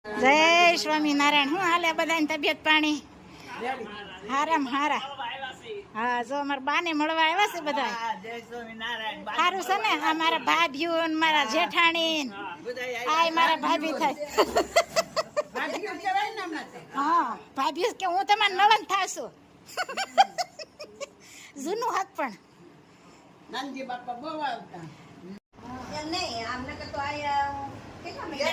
જય સ્વામિનારાયણ. હું હાલે બધાની તબિયત પાણી? હારામ હારા. હા, જો અમારા બાને મળવા આવ્યા છે બધા. સારું છે ને? આ મારા ભાભીઓ ને મારા જેઠાણી આ મારા ભાભી થાય. હા, ભાભી કે હું તમારે નળન થાશું. જૂનું હાથ પણ નાનજી બાપા બહુ આવતા. એમ નહીં, આમને તો આયા કેટલા મહિના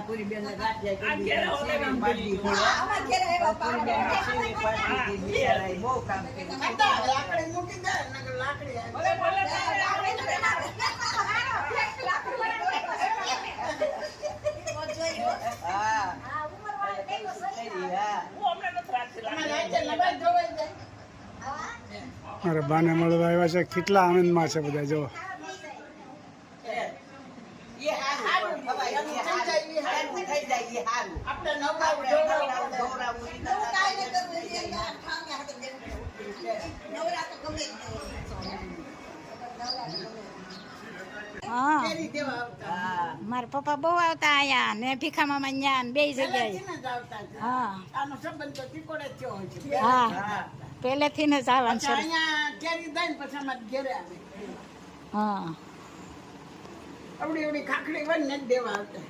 પૂરી બેન રાત જાય બહુ કામ મારા બાને મળવા આવ્યા છે. કેટલા આનંદમાં છે બધા. જો હા, મારા પપ્પા બહુ આવતા આયા ને ભીખા મામા ન્યા ને બે જગ્યાએ. હા આનો સંબંધ તો તીકોડે થયો હોય છે. હા, પહેલેથી ને જ આવવાનું છે. અહીંયા કેરી દઈને પછી અમારે ઘેરે આવે. હા, અવડી અવડી ખાખડી હોય ને જ દેવા આવતા.